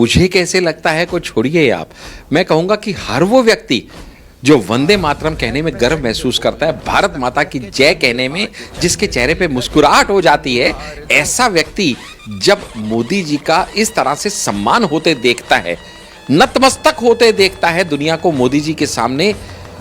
मुझे कैसे लगता है को छोड़िए आप, मैं कहूंगा कि हर वो व्यक्ति जो वंदे मातरम कहने में गर्व महसूस करता है, भारत माता की जय कहने में जिसके चेहरे पे मुस्कुराहट हो जाती है, ऐसा व्यक्ति जब मोदी जी का इस तरह से सम्मान होते देखता है, नतमस्तक होते देखता है दुनिया को मोदी जी के सामने,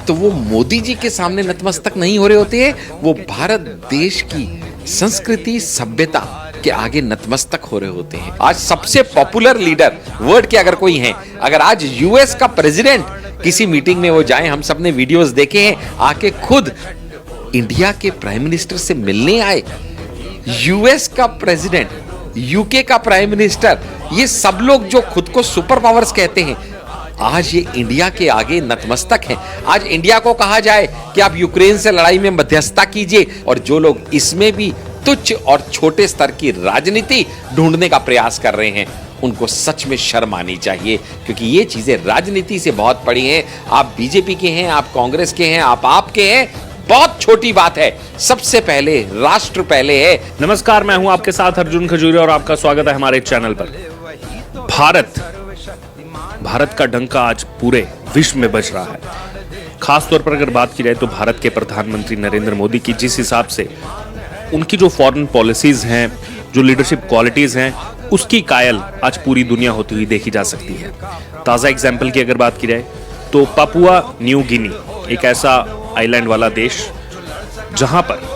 तो वो मोदी जी के सामने नतमस्तक नहीं हो रहे होते हैं, वो भारत देश की संस्कृति सभ्यता के आगे नतमस्तक हो रहे होते हैं। आज सबसे पॉपुलर लीडर वर्ल्ड के अगर कोई हैं, अगर आज यूएस का प्रेसिडेंट किसी मीटिंग में वो जाए, हम सब ने वीडियोस देखे हैं, आके खुद इंडिया के प्राइम मिनिस्टर से मिलने आए, यूएस का प्रेसिडेंट, यूके का प्राइम मिनिस्टर, ये सब लोग जो खुद को सुपर पावर्स कहते हैं, आज ये इंडिया के आगे नतमस्तक हैं। आज इंडिया को कहा जाए कि आप यूक्रेन से लड़ाई में मध्यस्थता कीजिए, और जो लोग इसमें भी तुच्छ और छोटे स्तर की राजनीति ढूंढने का प्रयास कर रहे हैं, उनको सच में शर्म आनी चाहिए, क्योंकि ये चीजें राजनीति से बहुत बड़ी हैं। आप बीजेपी के हैं, आप कांग्रेस के हैं, आप आपके हैं, बहुत छोटी बात है। सबसे पहले राष्ट्र पहले है। नमस्कार, मैं हूं आपके साथ अर्जुन खजूरी और आपका स्वागत है हमारे चैनल पर। भारत का डंका आज पूरे विश्व में बज रहा है। खास तौर पर अगर बात की जाए तो भारत के प्रधानमंत्री नरेंद्र मोदी की जिस हिसाब से उनकी जो फॉरेन पॉलिसीज हैं, जो लीडरशिप क्वालिटीज हैं, उसकी कायल आज पूरी दुनिया होती हुई देखी जा सकती है। ताज़ा एग्जाम्पल की अगर बात की जाए तो पापुआ न्यू गिनी एक ऐसा आइलैंड वाला देश जहां पर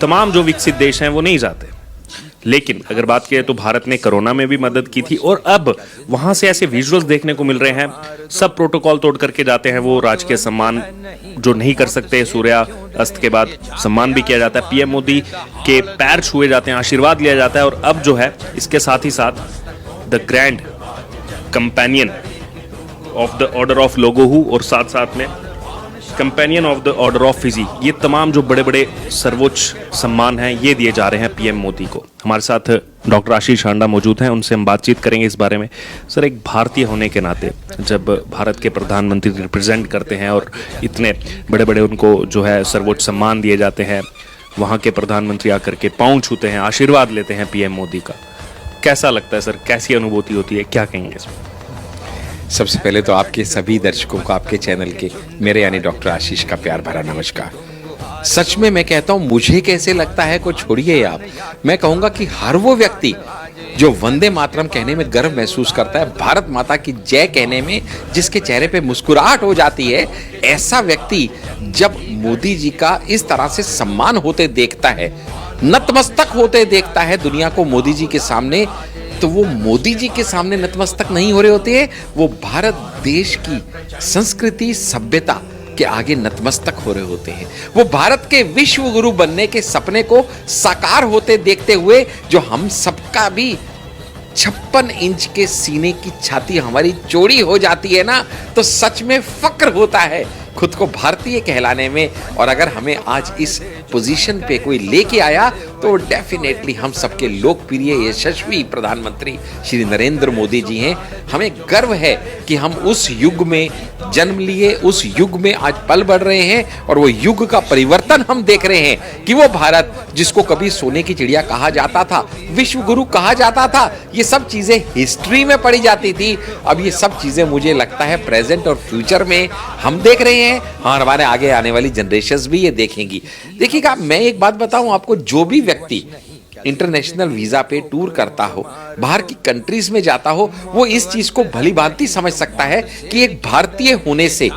तमाम जो विकसित देश हैं वो नहीं जाते, लेकिन अगर बात की जाए तो भारत ने कोरोना में भी मदद की थी, और अब वहां से ऐसे विजुअल्स देखने को मिल रहे हैं, सब प्रोटोकॉल तोड़ करके जाते हैं वो। राजकीय सम्मान जो नहीं कर सकते, सूर्यास्त के बाद सम्मान भी किया जाता है, पीएम मोदी के पैर छुए जाते हैं, आशीर्वाद लिया जाता है, और अब जो है इसके साथ ही साथ the grand companion of the order of लोगोहू और साथ साथ में companion of the order of Fiji, ये तमाम जो बड़े बड़े सर्वोच्च सम्मान हैं ये दिए जा रहे हैं पीएम मोदी को। हमारे साथ डॉक्टर आशीष हांडा मौजूद हैं, उनसे हम बातचीत करेंगे इस बारे में। सर, एक भारतीय होने के नाते जब भारत के प्रधानमंत्री रिप्रेजेंट करते हैं और इतने बड़े बड़े उनको जो है सर्वोच्च सम्मान दिए जाते हैं, वहाँ के प्रधानमंत्री आकर के पाँव छूते हैं, आशीर्वाद लेते हैं पीएम मोदी का, कैसा लगता है सर? कैसी अनुभूति होती है, क्या कहेंगे इसमें? सबसे पहले तो आपके सभी दर्शकों को, आपके चैनल के, मेरे यानी डॉक्टर आशीष का प्यार भरा नमस्कार। सच में मैं कहता हूं, मुझे कैसे लगता है को छोड़िए आप, मैं कहूंगा कि हर वो व्यक्ति जो वंदे मातरम कहने में गर्व महसूस करता है, भारत माता की जय कहने में जिसके चेहरे पे मुस्कुराहट हो जाती है, ऐसा व्यक्ति जब मोदी जी का इस तरह से सम्मान होते देखता है, नतमस्तक होते देखता है दुनिया को मोदी जी के सामने, तो वो मोदी जी के सामने नतमस्तक नहीं हो रहे होते हैं, वो भारत देश की संस्कृति सभ्यता के आगे नतमस्तक हो रहे होते हैं। वो भारत के विश्व गुरु बनने के सपने को साकार होते देखते हुए, जो हम सबका भी 56 इंच के सीने की छाती हमारी चौड़ी हो जाती है ना, तो सच में फक्र होता है खुद को भारतीय कहलाने में। और अगर हमें आज इस पोजीशन पे कोई लेके आया तो डेफिनेटली हम सबके लोकप्रिय यशस्वी प्रधानमंत्री श्री नरेंद्र मोदी जी हैं। हमें गर्व है कि हम उस युग में जन्म लिए, उस युग में आज पल बढ़ रहे हैं, और वो युग का परिवर्तन हम देख रहे हैं कि वो भारत जिसको कभी सोने की चिड़िया कहा जाता था, विश्व गुरु कहा जाता था, ये सब चीजें हिस्ट्री में पढ़ी जाती थी, अब ये सब चीजें मुझे लगता है प्रेजेंट और फ्यूचर में हम देख रहे हैं, और हमारे आगे आने वाली जनरेशंस भी ये देखेंगी। देखिएगा, मैं एक बात बताऊं आपको, जो भी व्यक्ति इंटरनेशनल वीजा पे टूर करता हो, बाहर की कंट्रीज में जाता हो, वो इस चीज को भली भांति समझ सकता है कि एक भारतीय होने से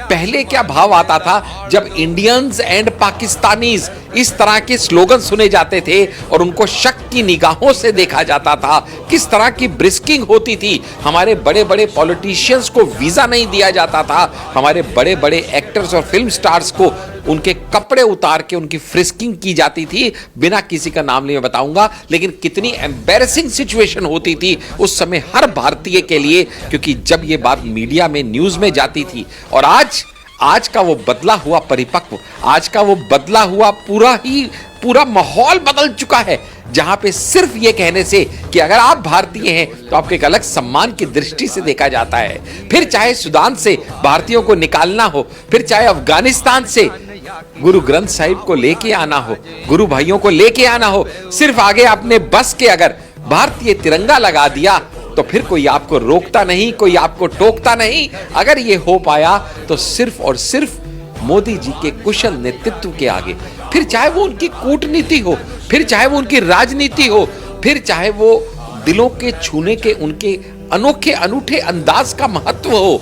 पहले क्या भाव आता था जब इंडियंस एंड पाकिस्तानीज इस तरह के स्लोगन सुने जाते थे और उनको शक की निगाहों से देखा जाता था, किस तरह की ब्रिस्किंग होती थी, हमारे बड़े बड़े पॉलिटिशियंस को वीजा नहीं दिया जाता था, हमारे बड़े बड़े एक्टर्स और फिल्म स्टार्स को उनके कपड़े उतार के उनकी फ्रिस्किंग की जाती थी, बिना किसी का नाम नहीं बताऊंगा, लेकिन कितनी एम्बैरेसिंग सिचुएशन होती थी उस समय हर भारतीय के लिए, क्योंकि जब ये बात मीडिया में न्यूज में जाती थी। और आज का वो बदला हुआ परिपक्व, आज का वो बदला हुआ पूरा माहौल बदल चुका है, जहां पे सिर्फ ये कहने से कि अगर आप भारतीय हैं तो आपको एक अलग सम्मान की दृष्टि से देखा जाता है। फिर चाहे सूडान से भारतीयों को निकालना हो, फिर चाहे अफगानिस्तान से गुरु ग्रंथ साहिब को लेके आना हो, गुरु भाइयों को लेके आना हो, सिर्फ आगे आपने बस के अगर भारतीय तिरंगा लगा दिया तो फिर कोई आपको रोकता नहीं, कोई आपको टोकता नहीं। अगर ये हो पाया तो सिर्फ और सिर्फ मोदी जी के कुशल नेतृत्व के आगे, फिर चाहे वो उनकी कूटनीति हो, फिर चाहे वो उनकी राजनीति हो, फिर चाहे वो दिलों के छूने के उनके अनोखे अनूठे अंदाज का महत्व हो।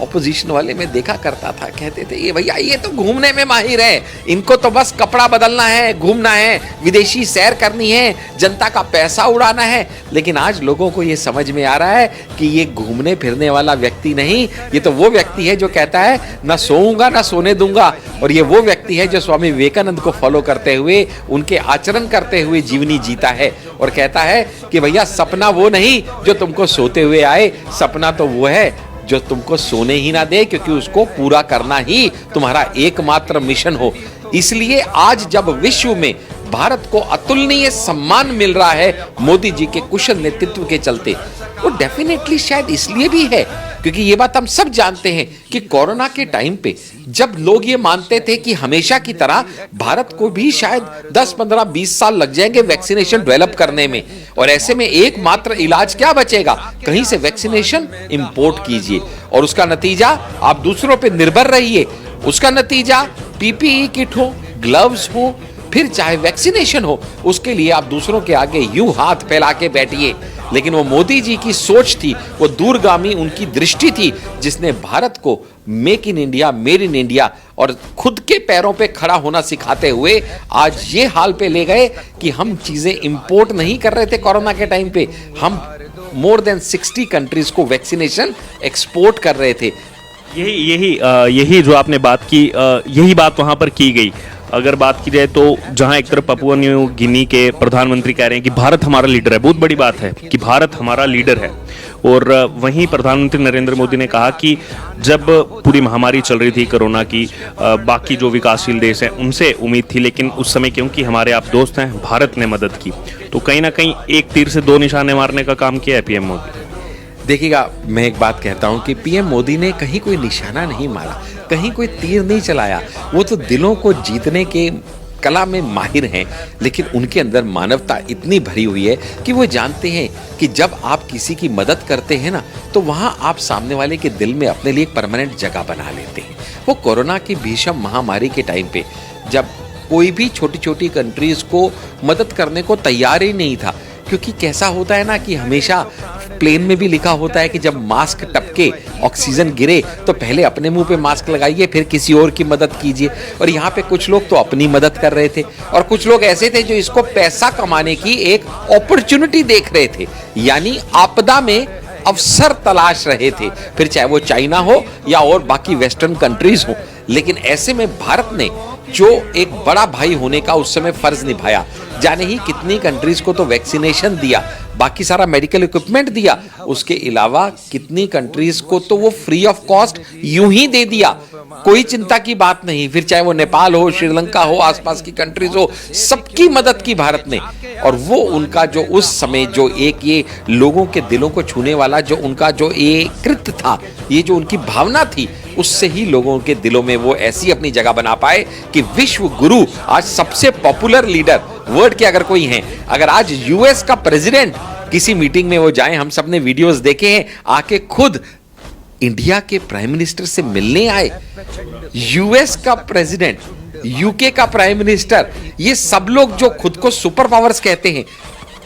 ऑपोजिशन वाले में देखा करता था, कहते थे ये भैया ये तो घूमने में माहिर है, इनको तो बस कपड़ा बदलना है, घूमना है, विदेशी सैर करनी है, जनता का पैसा उड़ाना है। लेकिन आज लोगों को ये समझ में आ रहा है कि ये घूमने फिरने वाला व्यक्ति नहीं, ये तो वो व्यक्ति है जो कहता है ना सोऊंगा ना सोने दूंगा। और ये वो व्यक्ति है जो स्वामी विवेकानंद को फॉलो करते हुए, उनके आचरण करते हुए जीवनी जीता है और कहता है कि भैया सपना वो नहीं जो तुमको सोते हुए आए, सपना तो वो है जो तुमको सोने ही ना दे, क्योंकि उसको पूरा करना ही तुम्हारा एकमात्र मिशन हो। इसलिए आज जब विश्व में भारत को अतुलनीय सम्मान मिल रहा है मोदी जी के कुशल नेतृत्व के चलते, वो डेफिनेटली शायद इसलिए भी है क्योंकि ये बात हम सब जानते हैं कि कोरोना के टाइम पे जब लोग ये मानते थे कि हमेशा की तरह भारत को भी शायद 10, 15, 20 साल लग जाएंगे वैक्सीनेशन डेवलप करने में, और ऐसे में एकमात्र इलाज क्या बचेगा, कहीं से वैक्सीनेशन इंपोर्ट कीजिए और उसका नतीजा आप दूसरों पे निर्भर रहिए। उसका नतीजा पीपीई किट हो, ग्लव्स हो, फिर चाहे वैक्सीनेशन हो, उसके लिए आप दूसरों के आगे यूं हाथ फैला के बैठिए। लेकिन वो मोदी जी की सोच थी, वो दूरगामी उनकी दृष्टि थी, जिसने भारत को make in India, made in India और खुद के पैरों पे खड़ा होना सिखाते हुए आज ये हाल पे ले गए कि हम चीजें इंपोर्ट नहीं कर रहे थे कोरोना के टाइम पे, हम मोर देन 60 कंट्रीज को वैक्सीनेशन एक्सपोर्ट कर रहे थे। यही जो आपने बात की, यही बात वहां पर की गई। अगर बात की जाए तो जहां एक तरफ पपुआ न्यू गिनी के प्रधानमंत्री कह रहे हैं कि भारत हमारा लीडर है, बहुत बड़ी बात है कि भारत हमारा लीडर है, और वहीं प्रधानमंत्री नरेंद्र मोदी ने कहा कि जब पूरी महामारी चल रही थी कोरोना की, बाकी जो विकासशील देश हैं उनसे उम्मीद थी, लेकिन उस समय क्योंकि हमारे आप दोस्त हैं, भारत ने मदद की, तो कहीं ना कहीं एक तीर से दो निशाने मारने का काम किया है पीएम मोदी। देखिएगा, मैं एक बात कहता हूं कि पीएम मोदी ने कहीं कोई निशाना नहीं मारा, कहीं कोई तीर नहीं चलाया, वो तो दिलों को जीतने के कला में माहिर हैं। लेकिन उनके अंदर मानवता इतनी भरी हुई है कि वो जानते हैं कि जब आप किसी की मदद करते हैं ना, तो वहां आप सामने वाले के दिल में अपने लिए एक परमानेंट जगह बना लेते हैं। वो कोरोना की भीषण महामारी के टाइम पे जब कोई भी छोटी छोटी कंट्रीज को मदद करने को तैयार ही नहीं था, क्योंकि कैसा होता है ना कि हमेशा प्लेन में भी लिखा होता है कि जब मास्क टपके, ऑक्सीजन गिरे, तो पहले अपने मुंह पे मास्क लगाइए, फिर किसी और की मदद कीजिए। और यहाँ पे कुछ लोग तो अपनी मदद कर रहे थे और कुछ लोग ऐसे थे जो इसको पैसा कमाने की एक अपॉर्चुनिटी देख रहे थे, यानी आपदा में अवसर तलाश रहे थे, फिर चाहे वो चाइना हो या और बाकी वेस्टर्न कंट्रीज हो। लेकिन ऐसे में भारत ने जो एक बड़ा भाई होने का उस समय फर्ज निभाया, जाने ही कितनी कंट्रीज को तो वैक्सीनेशन दिया, बाकी सारा मेडिकल इक्विपमेंट दिया, उसके अलावा कितनी कंट्रीज को तो वो फ्री ऑफ कॉस्ट यूं ही दे दिया, कोई चिंता की बात नहीं। फिर चाहे वो नेपाल हो, श्रीलंका हो, आसपास की कंट्रीज हो, सबकी मदद की भारत ने। और वो उनका जो उस समय जो एक ये लोगों के दिलों को छूने वाला जो उनका जो ये कृत्य था, ये जो उनकी भावना थी, उससे ही लोगों के दिलों में वो ऐसी अपनी जगह बना पाए कि विश्व गुरु, आज सबसे पॉपुलर लीडर वर्ल्ड के अगर कोई हैं, अगर आज यूएस का प्रेसिडेंट किसी मीटिंग में वो जाए, हम सब ने वीडियोस देखे हैं, आके खुद इंडिया के प्राइम मिनिस्टर से मिलने आए, यूएस का प्रेसिडेंट, यूके का प्राइम मिनिस्टर, ये सब लोग जो खुद को सुपर पावर्स कहते हैं,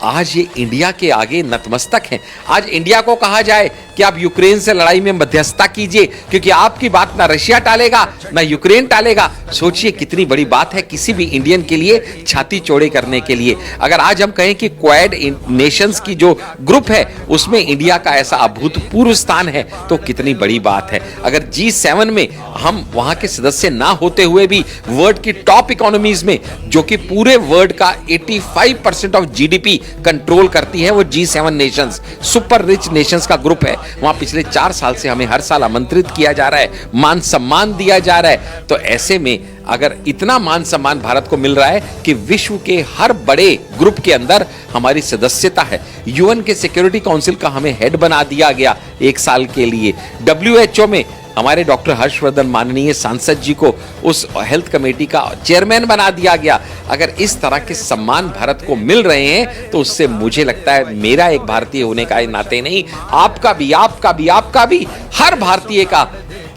आज ये इंडिया के आगे नतमस्तक हैं। आज इंडिया को कहा जाए कि आप यूक्रेन से लड़ाई में मध्यस्थता कीजिए, क्योंकि आपकी बात ना रशिया टालेगा ना यूक्रेन टालेगा। सोचिए कितनी बड़ी बात है किसी भी इंडियन के लिए छाती चौड़े करने के लिए। अगर आज हम कहें कि क्वाड नेशंस की जो ग्रुप है उसमें इंडिया का ऐसा अभूतपूर्व स्थान है, तो कितनी बड़ी बात है। अगर G7 में हम वहां के सदस्य ना होते हुए भी वर्ल्ड की टॉप इकोनॉमीज में, जो कि पूरे वर्ल्ड का 85% ऑफ जीडीपी कंट्रोल करती है, वो G7 Nations, super rich Nations का ग्रुप है। वहां पिछले 4 साल से हमें हर साल आमंत्रित किया जा रहा है, मान सम्मान दिया जा रहा है। तो ऐसे में अगर इतना मान सम्मान भारत को मिल रहा है कि विश्व के हर बड़े ग्रुप के अंदर हमारी सदस्यता है, यूएन के सिक्योरिटी काउंसिल का हमें हेड बना दिया गया 1 साल के लिए, WHO में हमारे डॉक्टर हर्षवर्धन माननीय सांसद जी को उस हेल्थ कमेटी का चेयरमैन बना दिया गया। अगर इस तरह के सम्मान भारत को मिल रहे हैं तो उससे मुझे लगता है मेरा एक भारतीय होने का नाते नहीं, आपका भी, आपका भी, आपका भी, हर भारतीय का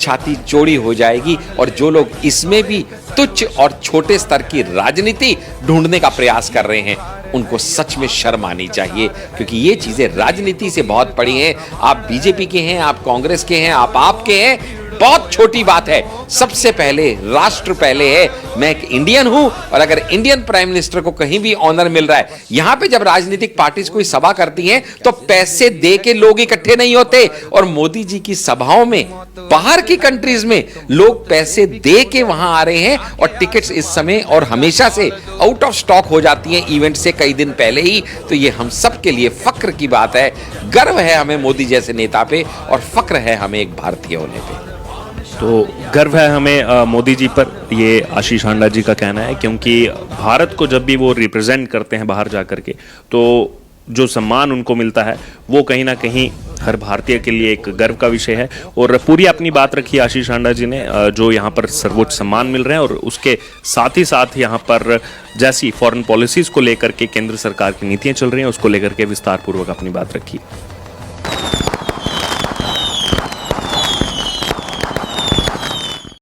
छाती चौड़ी हो जाएगी। और जो लोग इसमें भी तुच्छ और छोटे स्तर की राजनीति ढूंढने का प्रयास कर रहे हैं उनको सच में शर्म आनी चाहिए, क्योंकि ये चीजें राजनीति से बहुत बड़ी हैं। आप बीजेपी के हैं, आप कांग्रेस के हैं, आप आपके हैं, बहुत छोटी बात है। सबसे पहले राष्ट्र पहले है। मैं एक इंडियन हूं और अगर इंडियन प्राइम मिनिस्टर को कहीं भी ऑनर मिल रहा है, यहां पे जब राजनीतिक पार्टीज कोई सभा करती हैं तो पैसे दे के लोग इकट्ठे नहीं होते, और मोदी जी की सभाओं में बाहर की कंट्रीज में लोग पैसे दे के वहां आ रहे हैं और टिकट्स इस समय और हमेशा से आउट ऑफ स्टॉक हो जाती हैं इवेंट से कई दिन पहले ही। तो ये हम सब के लिए फक्र की बात है, गर्व है हमें मोदी जैसे नेता पे और फक्र है हमें एक भारतीय होने पे। तो गर्व है हमें मोदी जी पर, ये आशीष हांडा जी का कहना है, क्योंकि भारत को जब भी वो रिप्रेजेंट करते हैं बाहर जा करके तो जो सम्मान उनको मिलता है वो कहीं ना कहीं हर भारतीय के लिए एक गर्व का विषय है। और पूरी अपनी बात रखी आशीष हांडा जी ने, जो यहाँ पर सर्वोच्च सम्मान मिल रहे हैं और उसके साथ यहाँ पर जैसी फॉरेन पॉलिसीज को लेकर के केंद्र सरकार की नीतियां चल रही हैं उसको लेकर के विस्तार पूर्वक अपनी बात रखी।